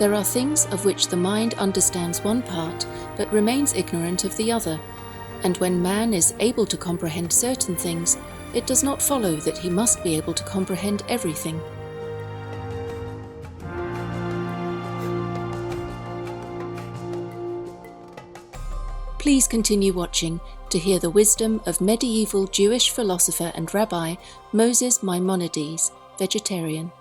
There are things of which the mind understands one part, but remains ignorant of the other. And when man is able to comprehend certain things, it does not follow that he must be able to comprehend everything. Please continue watching to hear the wisdom of medieval Jewish philosopher and rabbi Moses Maimonides, vegetarian.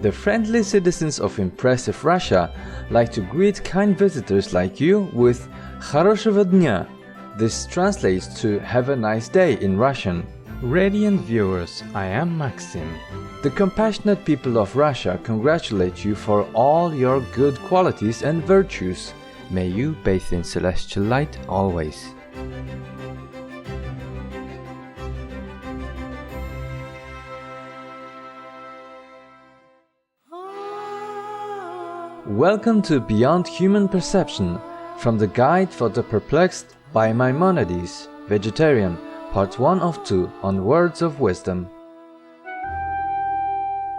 The friendly citizens of impressive Russia like to greet kind visitors like you with "Хорошего дня." This translates to "Have a nice day" in Russian. Radiant viewers, I am Maxim. The compassionate people of Russia congratulate you for all your good qualities and virtues. May you bathe in celestial light always. Welcome to Beyond Human Perception, from the Guide for the Perplexed by Maimonides, vegetarian, Part 1 of 2 on Words of Wisdom.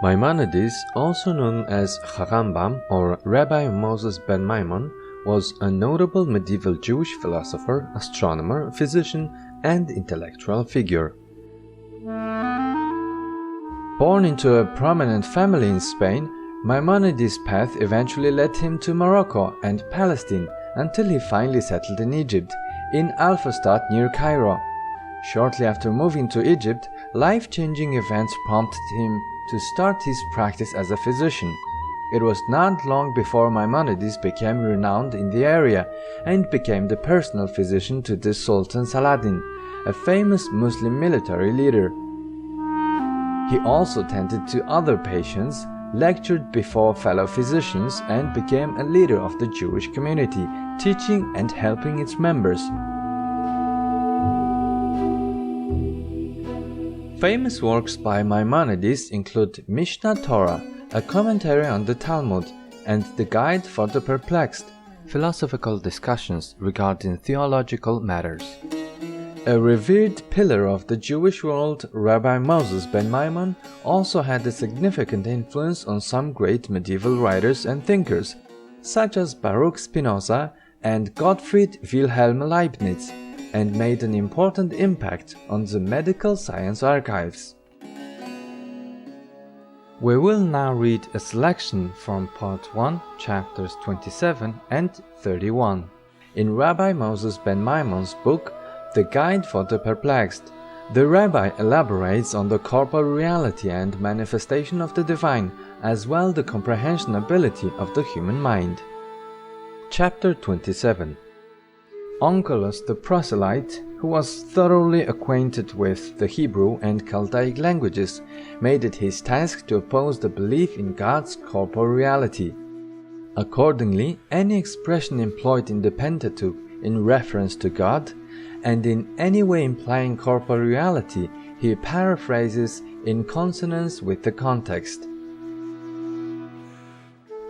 Maimonides, also known as HaRambam or Rabbi Moses ben Maimon, was a notable medieval Jewish philosopher, astronomer, physician, and intellectual figure. Born into a prominent family in Spain, Maimonides' path eventually led him to Morocco and Palestine until he finally settled in Egypt, in Al-Fustat near Cairo. Shortly after moving to Egypt, life-changing events prompted him to start his practice as a physician. It was not long before Maimonides became renowned in the area and became the personal physician to the Sultan Saladin, a famous Muslim military leader. He also tended to other patients, lectured before fellow physicians, and became a leader of the Jewish community, teaching and helping its members. Famous works by Maimonides include Mishneh Torah, a commentary on the Talmud, and the Guide for the Perplexed, philosophical discussions regarding theological matters. A revered pillar of the Jewish world, Rabbi Moses ben Maimon also had a significant influence on some great medieval writers and thinkers, such as Baruch Spinoza and Gottfried Wilhelm Leibniz, and made an important impact on the medical science archives. We will now read a selection from Part 1, chapters 27 and 31. In Rabbi Moses ben Maimon's book, The Guide for the Perplexed, the rabbi elaborates on the corporeality and manifestation of the divine, as well the comprehension ability of the human mind. Chapter 27. Onkelos the proselyte, who was thoroughly acquainted with the Hebrew and Chaldaic languages, made it his task to oppose the belief in God's corporeality. Accordingly, any expression employed in the Pentateuch in reference to God, and in any way implying corporeality, he paraphrases in consonance with the context.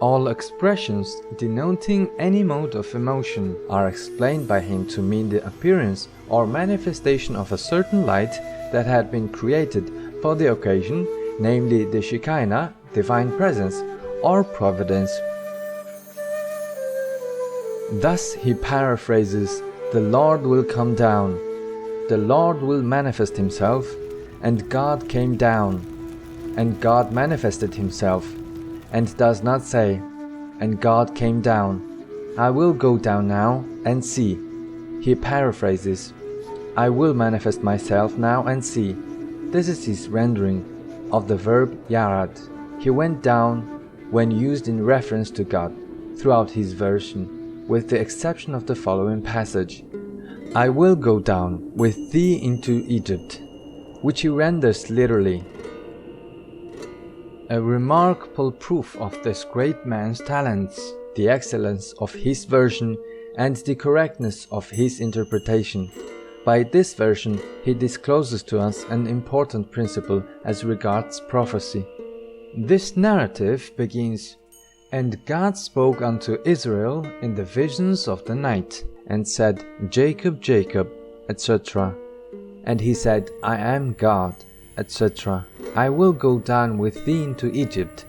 All expressions denoting any mode of emotion are explained by him to mean the appearance or manifestation of a certain light that had been created for the occasion, namely the Shekinah, divine presence, or providence. Thus he paraphrases, "The Lord will come down, the Lord will manifest himself, and God came down, and God manifested himself," and does not say, "And God came down, I will go down now and see." He paraphrases, "I will manifest myself now and see." This is his rendering of the verb yarad. He went down when used in reference to God throughout his version, with the exception of the following passage, "I will go down with thee into Egypt," which he renders literally. A remarkable proof of this great man's talents, the excellence of his version, and the correctness of his interpretation. By this version, he discloses to us an important principle as regards prophecy. This narrative begins, "And God spoke unto Israel in the visions of the night, and said, Jacob, Jacob, etc. And he said, I am God, etc." I will go down with thee into Egypt.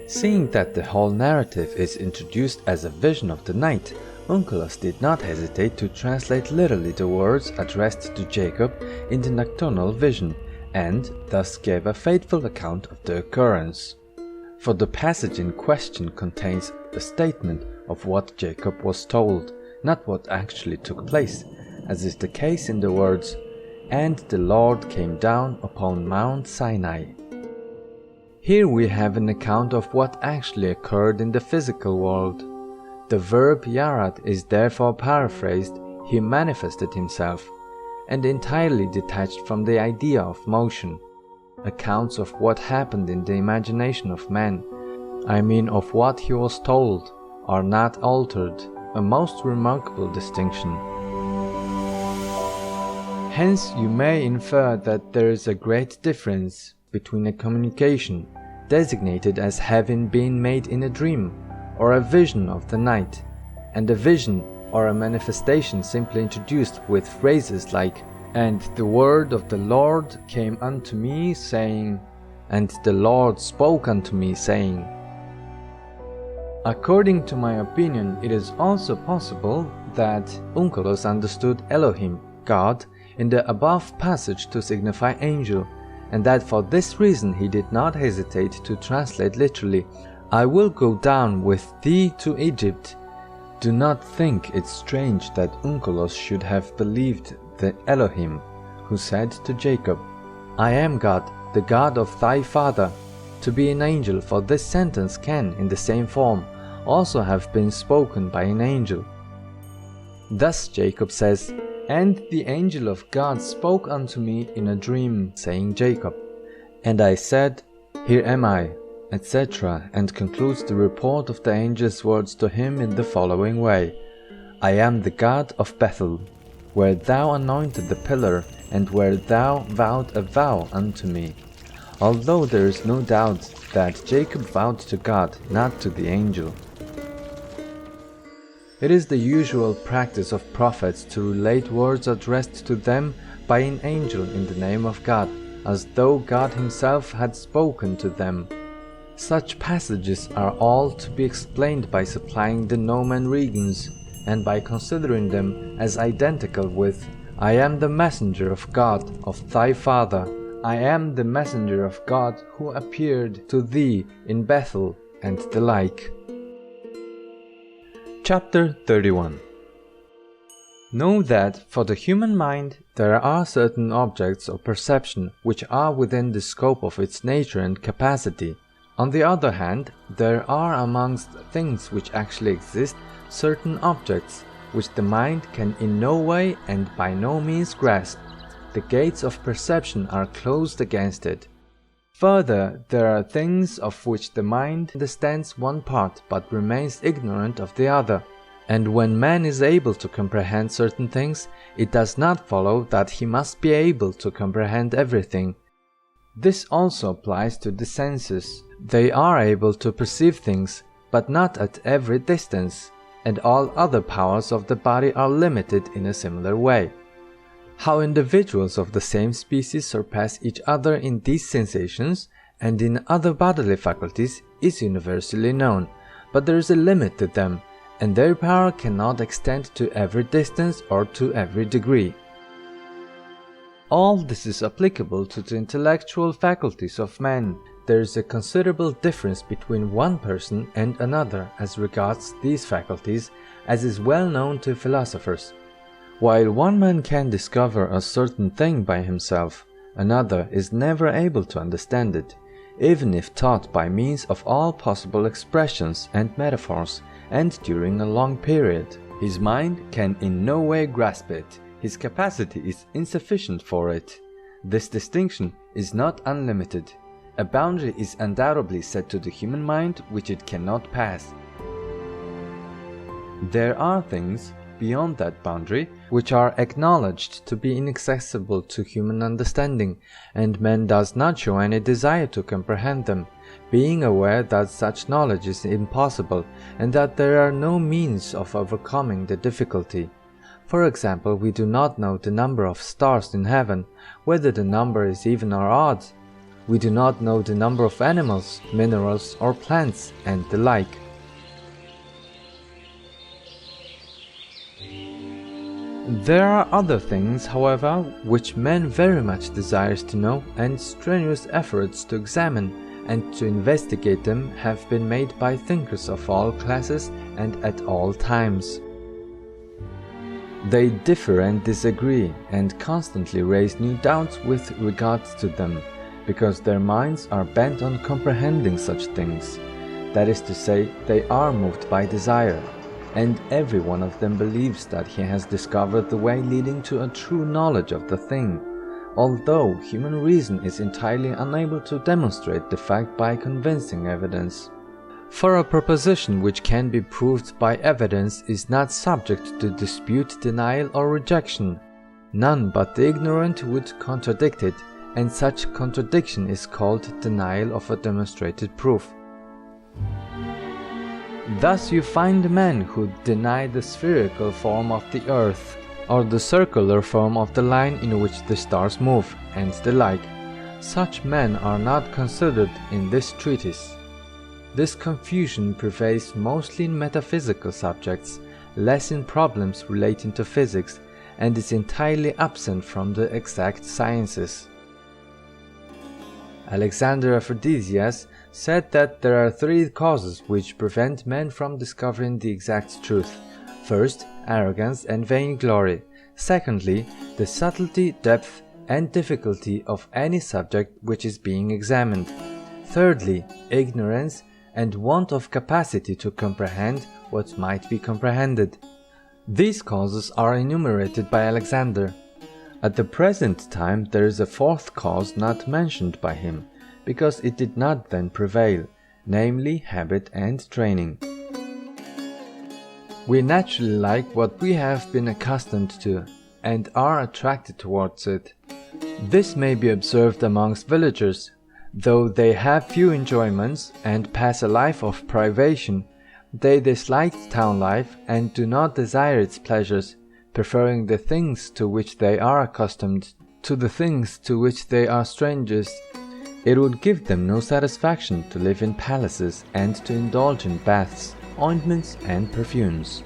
Seeing that the whole narrative is introduced as a vision of the night, Onkelos did not hesitate to translate literally the words addressed to Jacob in the nocturnal vision, and thus gave a faithful account of the occurrence. For the passage in question contains a statement of what Jacob was told, not what actually took place, as is the case in the words, "And the Lord came down upon Mount Sinai." Here we have an account of what actually occurred in the physical world. The verb yarad is therefore paraphrased, "He manifested himself," and entirely detached from the idea of motion. Accounts of what happened in the imagination of man, I mean of what he was told, are not altered, a most remarkable distinction. Hence you may infer that there is a great difference between a communication, designated as having been made in a dream, or a vision of the night, and a vision or a manifestation simply introduced with phrases like, "And the word of the Lord came unto me, saying," "And the Lord spoke unto me, saying." According to my opinion, it is also possible that Onkelos understood Elohim, God, in the above passage to signify angel, and that for this reason he did not hesitate to translate literally, "I will go down with thee to Egypt." Do not think it strange that Onkelos should have believed the Elohim, who said to Jacob, "I am God, the God of thy father," to be an angel, for this sentence can, in the same form, also have been spoken by an angel. Thus Jacob says, "And the angel of God spoke unto me in a dream, saying, Jacob. And I said, Here am I," etc., and concludes the report of the angel's words to him in the following way: "I am the God of Bethel, where thou anointed the pillar, and where thou vowed a vow unto me," although there is no doubt that Jacob vowed to God, not to the angel. It is the usual practice of prophets to relate words addressed to them by an angel in the name of God, as though God himself had spoken to them. Such passages are all to be explained by supplying the nomen regens, and by considering them as identical with, "I am the messenger of God, of thy father. I am the messenger of God who appeared to thee in Bethel," and the like. Chapter 31. Know that for the human mind there are certain objects of perception which are within the scope of its nature and capacity. On the other hand, there are amongst things which actually exist certain objects which the mind can in no way and by no means grasp. The gates of perception are closed against it. Further, there are things of which the mind understands one part but remains ignorant of the other. And when man is able to comprehend certain things, it does not follow that he must be able to comprehend everything. This also applies to the senses. They are able to perceive things, but not at every distance, and all other powers of the body are limited in a similar way. How individuals of the same species surpass each other in these sensations and in other bodily faculties is universally known, but there is a limit to them, and their power cannot extend to every distance or to every degree. All this is applicable to the intellectual faculties of man. There is a considerable difference between one person and another as regards these faculties, as is well known to philosophers. While one man can discover a certain thing by himself, another is never able to understand it, even if taught by means of all possible expressions and metaphors, and during a long period. His mind can in no way grasp it. His capacity is insufficient for it. This distinction is not unlimited. A boundary is undoubtedly set to the human mind which it cannot pass. There are things beyond that boundary which are acknowledged to be inaccessible to human understanding, and man does not show any desire to comprehend them, being aware that such knowledge is impossible and that there are no means of overcoming the difficulty. For example, we do not know the number of stars in heaven, whether the number is even or odd. We do not know the number of animals, minerals, or plants, and the like. There are other things, however, which man very much desires to know, and strenuous efforts to examine and to investigate them have been made by thinkers of all classes and at all times. They differ and disagree, and constantly raise new doubts with regards to them, because their minds are bent on comprehending such things. That is to say, they are moved by desire, and every one of them believes that he has discovered the way leading to a true knowledge of the thing, although human reason is entirely unable to demonstrate the fact by convincing evidence. For a proposition which can be proved by evidence is not subject to dispute, denial, or rejection. None but the ignorant would contradict it, and such contradiction is called denial of a demonstrated proof. Thus you find men who deny the spherical form of the earth, or the circular form of the line in which the stars move, and the like. Such men are not considered in this treatise. This confusion prevails mostly in metaphysical subjects, less in problems relating to physics, and is entirely absent from the exact sciences. Alexander Aphrodisias said that there are three causes which prevent men from discovering the exact truth. First, arrogance and vainglory. Secondly, the subtlety, depth, and difficulty of any subject which is being examined. Thirdly, ignorance and want of capacity to comprehend what might be comprehended. These causes are enumerated by Alexander. At the present time there is a fourth cause not mentioned by him, because it did not then prevail, namely habit and training. We naturally like what we have been accustomed to, and are attracted towards it. This may be observed amongst villagers. Though they have few enjoyments and pass a life of privation, they dislike town life and do not desire its pleasures, preferring the things to which they are accustomed to the things to which they are strangers. It would give them no satisfaction to live in palaces and to indulge in baths, ointments, and perfumes.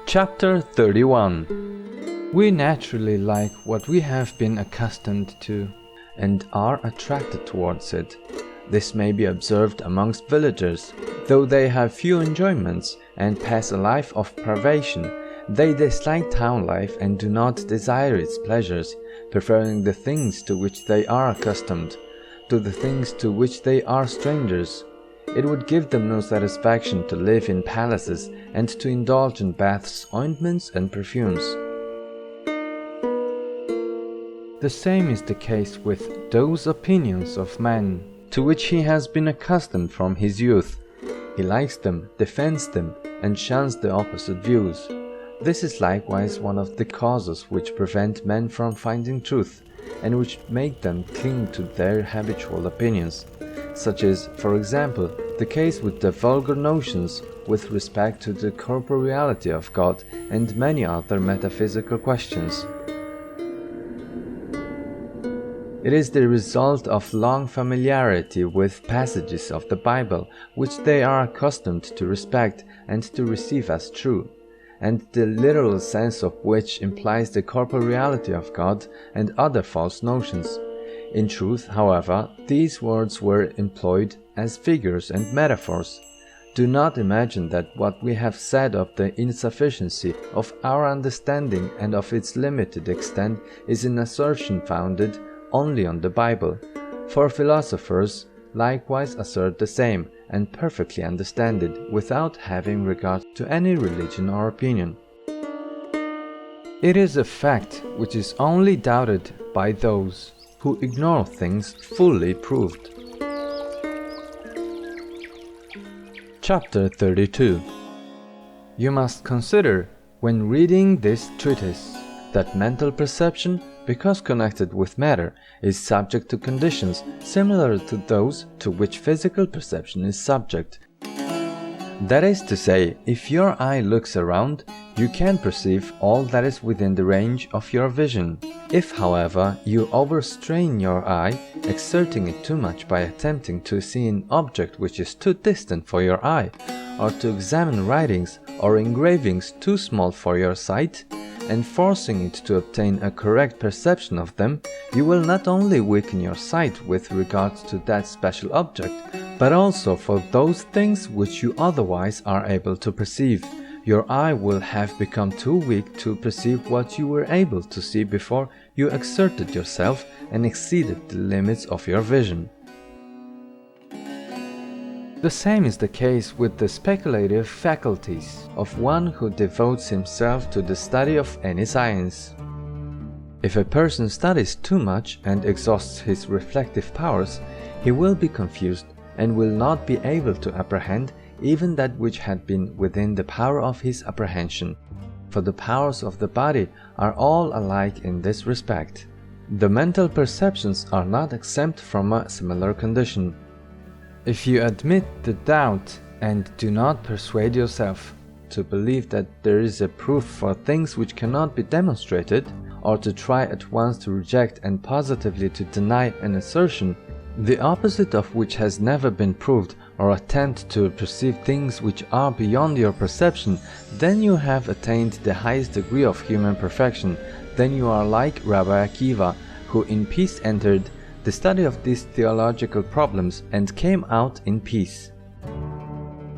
Chapter 31. We naturally like what we have been accustomed to, and are attracted towards it. This may be observed amongst villagers. Though they have few enjoyments and pass a life of privation, they dislike town life and do not desire its pleasures, preferring the things to which they are accustomed to the things to which they are strangers. It would give them no satisfaction to live in palaces and to indulge in baths, ointments, and perfumes. The same is the case with those opinions of man to which he has been accustomed from his youth. He likes them, defends them, and shuns the opposite views. This is likewise one of the causes which prevent men from finding truth, and which make them cling to their habitual opinions. Such is, for example, the case with the vulgar notions with respect to the corporeality of God and many other metaphysical questions. It is the result of long familiarity with passages of the Bible which they are accustomed to respect and to receive as true, and the literal sense of which implies the corporeality of God and other false notions. In truth, however, these words were employed as figures and metaphors. Do not imagine that what we have said of the insufficiency of our understanding and of its limited extent is an assertion founded only on the Bible, for philosophers likewise assert the same, and perfectly understand it, without having regard to any religion or opinion. It is a fact which is only doubted by those who ignore things fully proved. Chapter 32. You must consider, when reading this treatise, that mental perception, because connected with matter, is subject to conditions similar to those to which physical perception is subject. That is to say, if your eye looks around, you can perceive all that is within the range of your vision. If, however, you overstrain your eye, exerting it too much by attempting to see an object which is too distant for your eye, or to examine writings or engravings too small for your sight, and forcing it to obtain a correct perception of them, you will not only weaken your sight with regard to that special object, but also for those things which you otherwise are able to perceive. Your eye will have become too weak to perceive what you were able to see before you exerted yourself and exceeded the limits of your vision. The same is the case with the speculative faculties of one who devotes himself to the study of any science. If a person studies too much and exhausts his reflective powers, he will be confused and will not be able to apprehend even that which had been within the power of his apprehension. For the powers of the body are all alike in this respect. The mental perceptions are not exempt from a similar condition. If you admit the doubt and do not persuade yourself to believe that there is a proof for things which cannot be demonstrated, or to try at once to reject and positively to deny an assertion, the opposite of which has never been proved, or attempt to perceive things which are beyond your perception, then you have attained the highest degree of human perfection. Then you are like Rabbi Akiva, who in peace entered the study of these theological problems and came out in peace.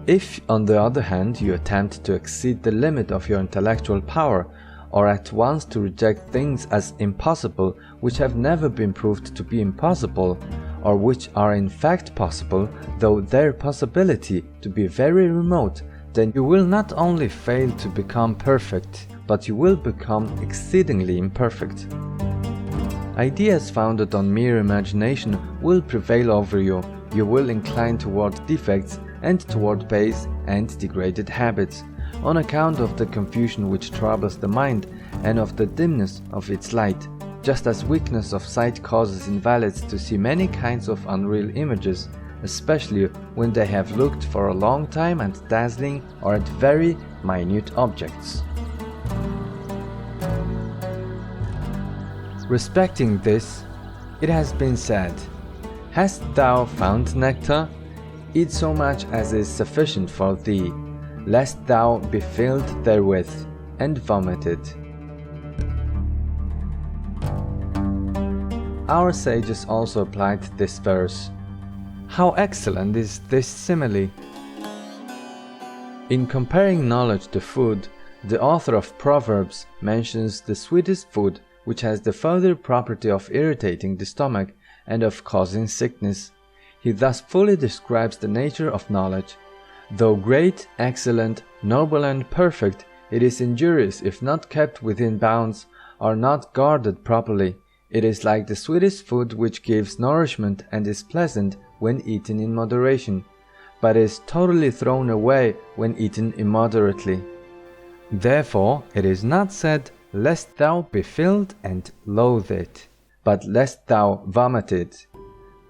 If, on the other hand, you attempt to exceed the limit of your intellectual power, or at once to reject things as impossible which have never been proved to be impossible, or which are in fact possible, though their possibility to be very remote, then you will not only fail to become perfect, but you will become exceedingly imperfect. Ideas founded on mere imagination will prevail over you. You will incline toward defects and toward base and degraded habits, on account of the confusion which troubles the mind and of the dimness of its light, just as weakness of sight causes invalids to see many kinds of unreal images, especially when they have looked for a long time at dazzling or at very minute objects. Respecting this, it has been said, "Hast thou found nectar? Eat so much as is sufficient for thee, lest thou be filled therewith, and vomited." Our sages also applied this verse. How excellent is this simile! In comparing knowledge to food, the author of Proverbs mentions the sweetest food, which has the further property of irritating the stomach and of causing sickness. He thus fully describes the nature of knowledge. Though great, excellent, noble and perfect, it is injurious if not kept within bounds, or not guarded properly. It is like the sweetest food which gives nourishment and is pleasant when eaten in moderation, but is totally thrown away when eaten immoderately. Therefore it is not said, "Lest thou be filled and loathe it," but "lest thou vomit it."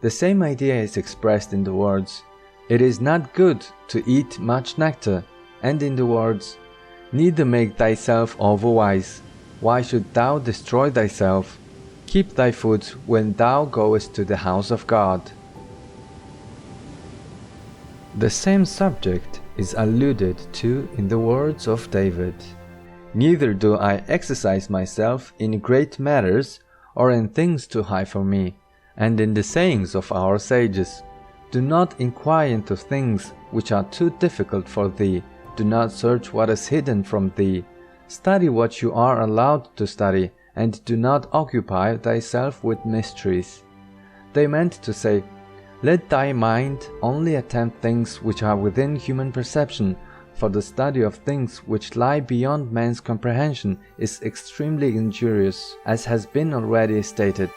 The same idea is expressed in the words, "It is not good to eat much nectar," and in the words, "Neither make thyself overwise. Why should thou destroy thyself? Keep thy food when thou goest to the house of God." The same subject is alluded to in the words of David. "Neither do I exercise myself in great matters, or in things too high for me," and in the sayings of our sages, "Do not inquire into things which are too difficult for thee, do not search what is hidden from thee. Study what you are allowed to study, and do not occupy thyself with mysteries." They meant to say, "Let thy mind only attempt things which are within human perception, for the study of things which lie beyond man's comprehension is extremely injurious, as has been already stated."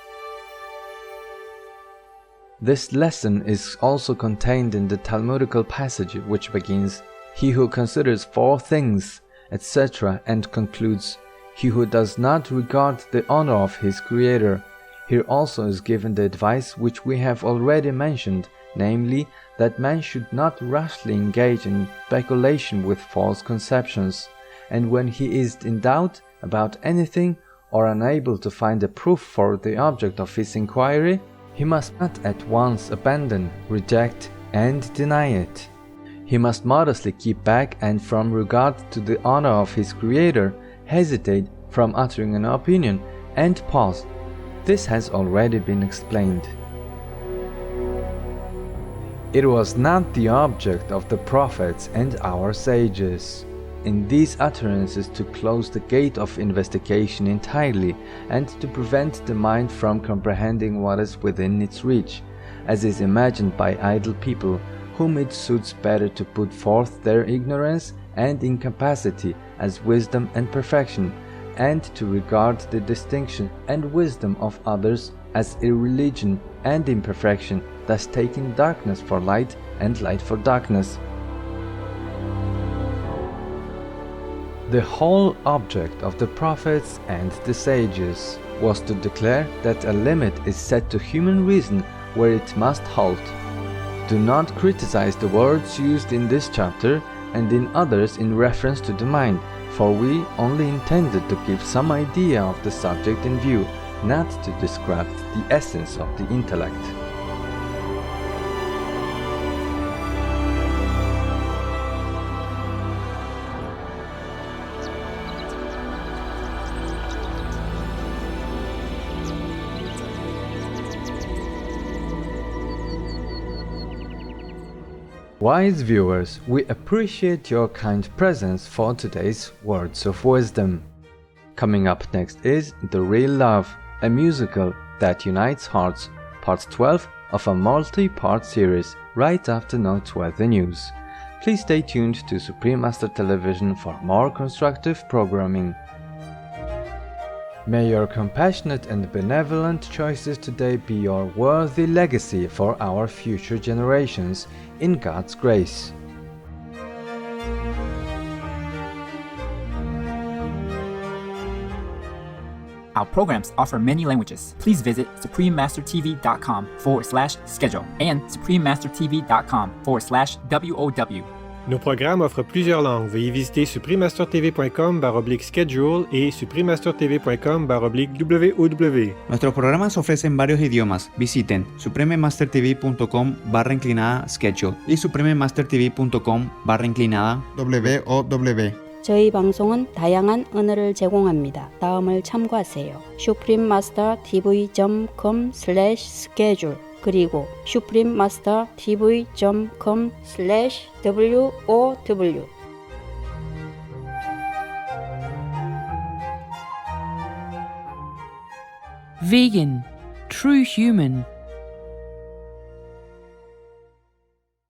This lesson is also contained in the Talmudical passage which begins, "He who considers four things," etc., and concludes, he who does not regard the honor of his Creator. Here also is given the advice which we have already mentioned, namely, that man should not rashly engage in speculation with false conceptions, and when he is in doubt about anything, or unable to find a proof for the object of his inquiry, he must not at once abandon, reject, and deny it. He must modestly keep back and from regard to the honor of his Creator, hesitate from uttering an opinion, and pause. This has already been explained. It was not the object of the prophets and our sages in these utterances to close the gate of investigation entirely and to prevent the mind from comprehending what is within its reach, as is imagined by idle people, whom it suits better to put forth their ignorance and incapacity as wisdom and perfection, and to regard the distinction and wisdom of others as irreligion and imperfection, thus taking darkness for light and light for darkness. The whole object of the prophets and the sages was to declare that a limit is set to human reason where it must halt. Do not criticize the words used in this chapter and in others in reference to the mind, for we only intended to give some idea of the subject in view, not to describe the essence of the intellect. Wise viewers, we appreciate your kind presence for today's Words of Wisdom. Coming up next is The Real Love, a musical that unites hearts, part 12 of a multi-part series right after noteworthy news. Please stay tuned to Supreme Master Television for more constructive programming. May your compassionate and benevolent choices today be your worthy legacy for our future generations, in God's grace. Our programs offer many languages. Please visit suprememastertv.com/schedule and suprememastertv.com/WOW. Nos programmes offrent plusieurs langues. Veuillez visiter suprememastertv.com/schedule et suprememastertv.com/WOW. Nuestros programas ofrecen varios idiomas. Visiten suprememastertv.com/schedule y suprememastertv.com/WOW. 저희 방송은 다양한 언어를 제공합니다. 다음을 참고하세요. suprememastertv.com/schedule 그리고 suprememastertv.com/WOW. Vegan, true human.